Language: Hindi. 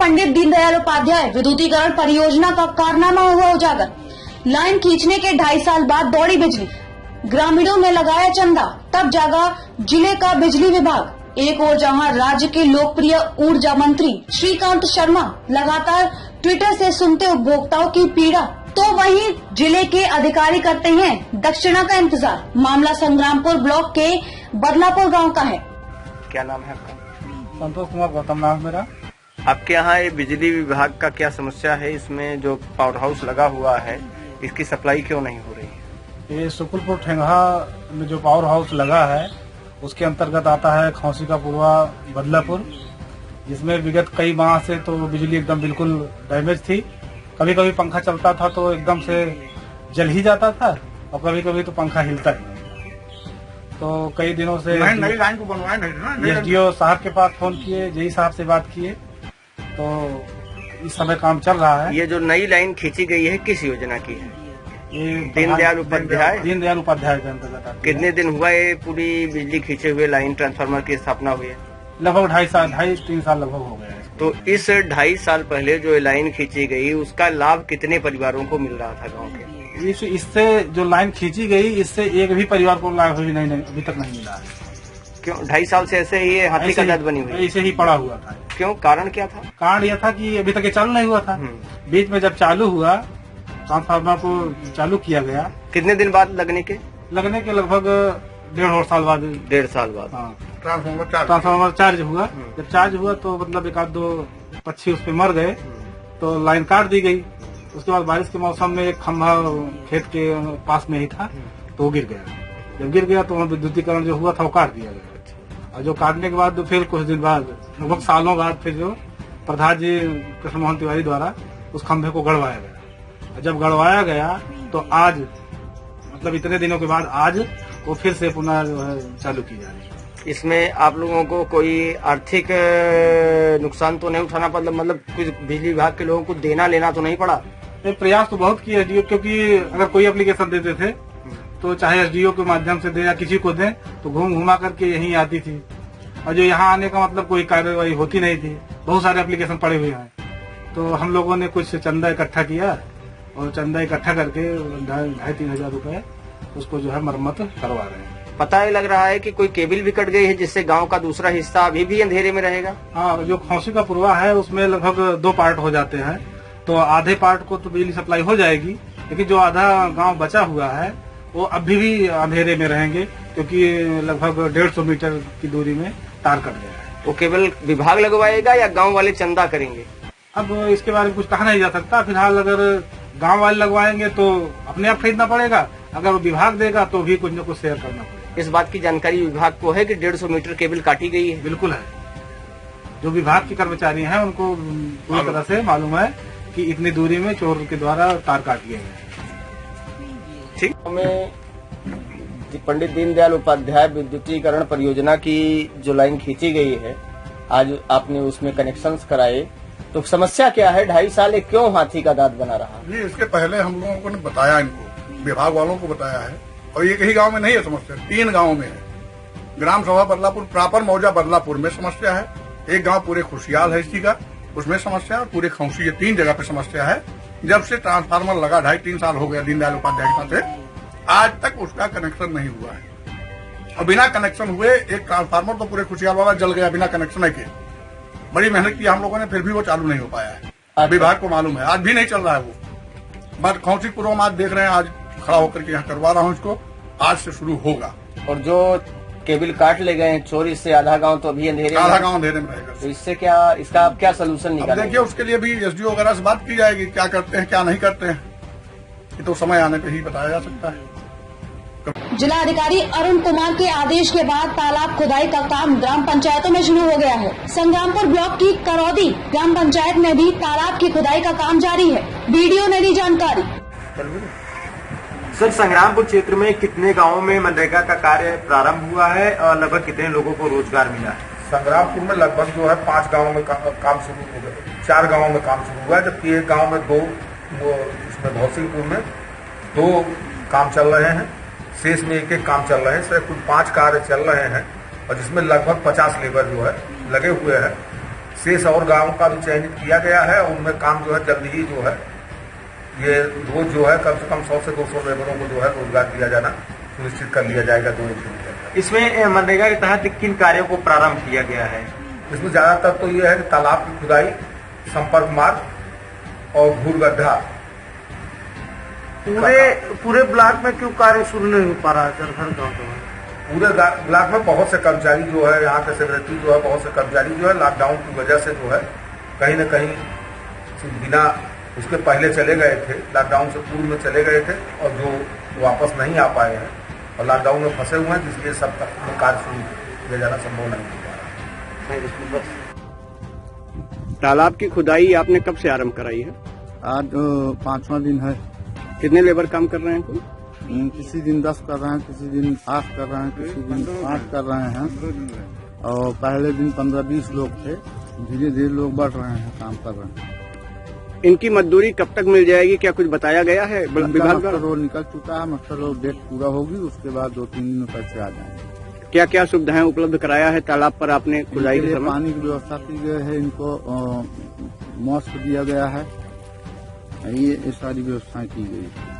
पंडित दीनदयाल उपाध्याय विद्युतीकरण परियोजना का कारनामा हुआ उजागर। लाइन खींचने के 2.5 साल बाद दौड़ी बिजली, ग्रामीणों ने लगाया चंदा, तब जागा जिले का बिजली विभाग। एक ओर जहां राज्य के लोकप्रिय ऊर्जा मंत्री श्रीकांत शर्मा लगातार ट्विटर से सुनते उपभोक्ताओं की पीड़ा, तो वहीं जिले के अधिकारी करते हैं दक्षिणा का इंतजार। मामला संग्रामपुर ब्लॉक के बदलापुर गांव का है। क्या नाम है आपका? संतोष कुमार गौतम नाम मेरा। आपके यहाँ ये बिजली विभाग का क्या समस्या है? इसमें जो पावर हाउस लगा हुआ है इसकी सप्लाई क्यों नहीं हो रही है? ये सुकुलपुर ठेंगहा में जो पावर हाउस लगा है उसके अंतर्गत आता है खौसी का पुरवा बदलापुर, जिसमें विगत कई माह से तो बिजली एकदम बिल्कुल डैमेज थी। कभी कभी पंखा चलता था तो एकदम से जल ही जाता था और कभी कभी तो पंखा हिलता ही। तो कई दिनों से नई लाइन को बनवाया नहीं ना। एसडीओ साहब के पास फोन किए, जेई साहब से बात किए, तो इस समय काम चल रहा है। ये जो नई लाइन खींची गई है किस योजना की है? ये दीनदयाल उपाध्याय के अंतर्गत आती है। कितने दिन हुआ ये पूरी बिजली खींचे हुए लाइन ट्रांसफार्मर की स्थापना हुई है? लगभग 2.5-3 साल लगभग हो गए हैं। तो इस 2.5 साल पहले जो लाइन खींची गई उसका लाभ कितने परिवारों को मिल रहा था गाँव के? इससे जो लाइन खींची गई इससे एक भी परिवार को लाभ नहीं अभी तक नहीं मिला है। क्यों? 2.5 साल से ऐसे ही हाथी का दांत बनी हुई? ऐसे ही पड़ा हुआ था। क्यों? कारण क्या था? कारण यह था कि अभी तक ये चालू नहीं हुआ था। बीच में जब चालू हुआ, ट्रांसफार्मर को चालू किया गया। कितने दिन बाद लगने के लगभग 1.5 साल बाद। 1.5 साल बाद हाँ, ट्रांसफार्मर चार्ज हुआ। जब चार्ज हुआ तो मतलब 1-2 पक्षी उस पे मर गए, तो लाइन काट दी गई। उसके बाद बारिश के मौसम में एक खंभा खेत के पास में ही था तो वो गिर गया। जब गिर गया तो विद्युतीकरण जो हुआ था वो काट दिया गया। और जो काटने के बाद फिर कुछ दिन बाद, लगभग सालों बाद, फिर जो प्रधान जी कृष्ण मोहन तिवारी द्वारा उस खंभे को गड़वाया गया। जब गड़वाया गया तो आज, मतलब इतने दिनों के बाद आज वो फिर से पुनः जो है चालू की जा रही है। इसमें आप लोगों को कोई आर्थिक नुकसान तो नहीं उठाना पड़ा? मतलब कुछ बिजली विभाग के लोगों को देना लेना तो नहीं पड़ा? प्रयास तो बहुत किया एसडीओ, क्योंकि अगर कोई एप्लीकेशन देते थे तो चाहे एसडीओ के माध्यम से दे या किसी को दे तो घूम घुमा करके यहीं आती थी, और जो यहाँ आने का मतलब कोई कार्यवाही होती नहीं थी। बहुत सारे एप्लीकेशन पड़े हुए हैं। तो हम लोगों ने कुछ चंदा इकट्ठा किया और चंदा इकट्ठा करके 2,500-3 हजार रुपए उसको जो है मरम्मत करवा रहे हैं। पता ही लग रहा है कि कोई केबल भी कट गई है जिससे गांव का दूसरा हिस्सा अभी भी अंधेरे में रहेगा। हाँ, जो खौसी का पुरवा है उसमें लगभग 2 पार्ट हो जाते हैं, तो आधे पार्ट को तो बिजली सप्लाई हो जाएगी, लेकिन जो आधा गांव बचा हुआ है वो अभी भी अंधेरे में रहेंगे, क्योंकि लगभग 150 मीटर की दूरी में तार कट गया है। वो केवल विभाग लगवाएगा या गांव वाले चंदा करेंगे? अब इसके बारे में कुछ कहा नहीं जा सकता। फिलहाल अगर गांव वाले लगवाएंगे तो अपने आप खरीदना पड़ेगा, अगर वो विभाग देगा तो भी कुछ न कुछ शेयर करना पड़ेगा। इस बात की जानकारी विभाग को है कि 150 मीटर केबल काटी गई है? बिल्कुल है। जो विभाग के कर्मचारी हैं उनको पूरी तरह से मालूम है कि इतनी दूरी में चोर के द्वारा तार काट दिए गए। ठीक। हमें पंडित दीनदयाल उपाध्याय विद्युतीकरण परियोजना की जो लाइन खींची गई है, आज आपने उसमें कनेक्शंस कराए, तो समस्या क्या है? 2.5 साल क्यों हाथी का दांत बना रहा? नहीं, इसके पहले हम लोगों को ने बताया, इनको विभाग वालों को बताया है, और ये कहीं गांव में नहीं है समस्या, 3 गांव में है। ग्राम सभा बदलापुर प्रॉपर मौजा बदलापुर में समस्या है, एक गांव पूरे खुशियाल है इसी का, उसमें समस्या, और पूरे खौसी, ये 3 जगह पे समस्या है। जब से ट्रांसफार्मर लगा 2.5-3 साल हो गया दीनदयाल उपाध्याय के पास से, आज तक उसका कनेक्शन नहीं हुआ है। और बिना कनेक्शन हुए एक ट्रांसफार्मर तो पूरे खुशियाल वाला जल गया बिना कनेक्शन के। बड़ी मेहनत की हम लोगों ने, फिर भी वो चालू नहीं हो पाया है। विभाग को मालूम है, आज भी नहीं चल रहा है वो। बट खौसी पूर्व आज देख रहे हैं, आज खड़ा होकर के यहाँ करवा रहा हूँ इसको, आज से शुरू होगा। और जो केबल काट ले गए हैं चोरी से, आधा गांव तो अभी अंधेरे आधा गांव अंधेरे में रहेगा। तो इससे क्या, इसका आप क्या सोल्यूशन निकालेंगे? देखिए, उसके लिए भी एसडीओ वगैरह से बात की जाएगी, क्या करते हैं क्या नहीं करते हैं, ये तो समय आने पे ही बताया जा सकता है। जिला अधिकारी अरुण कुमार के आदेश के बाद तालाब खुदाई का काम ग्राम पंचायतों में शुरू हो गया है। संग्रामपुर ब्लॉक की करौदी ग्राम पंचायत में भी तालाब की खुदाई का काम जारी है। वीडियो ने दी जानकारी। सर, संग्रामपुर क्षेत्र में कितने गांवों में मनरेगा का कार्य प्रारंभ हुआ है और लगभग कितने लोगों को रोजगार मिला है? संग्रामपुर में लगभग जो है 5 गांवों में काम शुरू हो गया, 4 गांवों में काम शुरू हुआ है, जबकि एक गांव में 2, इसमें भौसिंगपुर में 2 काम चल रहे हैं, शेष में 1-1 काम चल रहे हैं। इससे कुल 5 कार्य चल रहे हैं, और जिसमें लगभग 50 लेबर जो है लगे हुए हैं। शेष और गांव का भी चयनित किया गया है। उनमें काम जो है जल्द ही जो है ये रोज जो है कम से कम 100 से 200 लेबरों को जो है रोजगार दिया जाना सुनिश्चित कर लिया जाएगा 2 दिन के अंदर। इसमें मनरेगा के तहत किन कार्यों को प्रारंभ किया गया है? इसमें ज्यादातर तो ये है कि तालाब की खुदाई, संपर्क मार्ग और भूरगड्ढा। पूरे ब्लॉक में क्यों कार्य शुरू नहीं हो पा रहा है सर? हर गाँव पूरे ब्लॉक में बहुत से कर्मचारी जो है, यहाँ के सेक्रेटरी जो है, बहुत से कर्मचारी जो है लॉकडाउन की वजह से जो है कहीं न कहीं बिना उसके पहले चले गए थे, लॉकडाउन से पूर्व में चले गए थे और जो वापस नहीं आ पाए हैं और लॉकडाउन में फंसे हुए हैं, जिसलिए सब तक कार्य शुरू किया जाना संभव नहीं हो पा रहा। तालाब की खुदाई आपने कब से आरंभ कराई है? आज 5वां दिन है। कितने लेबर काम कर रहे हैं? किसी दिन 10 कर रहे हैं, किसी दिन 8 कर रहे हैं, किसी दिन 5 कर रहे हैं और पहले दिन 15-20 लोग थे। धीरे धीरे लोग बढ़ रहे हैं, काम कर रहे हैं। इनकी मजदूरी कब तक मिल जाएगी, क्या कुछ बताया गया है? विभाग का रोल निकल चुका है, मतलब डेट पूरा होगी, उसके बाद 2-3 दिन में पैसे आ जाएंगे। क्या क्या सुविधाएं उपलब्ध कराया है तालाब पर आपने खुदाई के समय? पानी की व्यवस्था की गई है, इनको मास्क दिया गया है, ये सारी व्यवस्थाएं की गई है।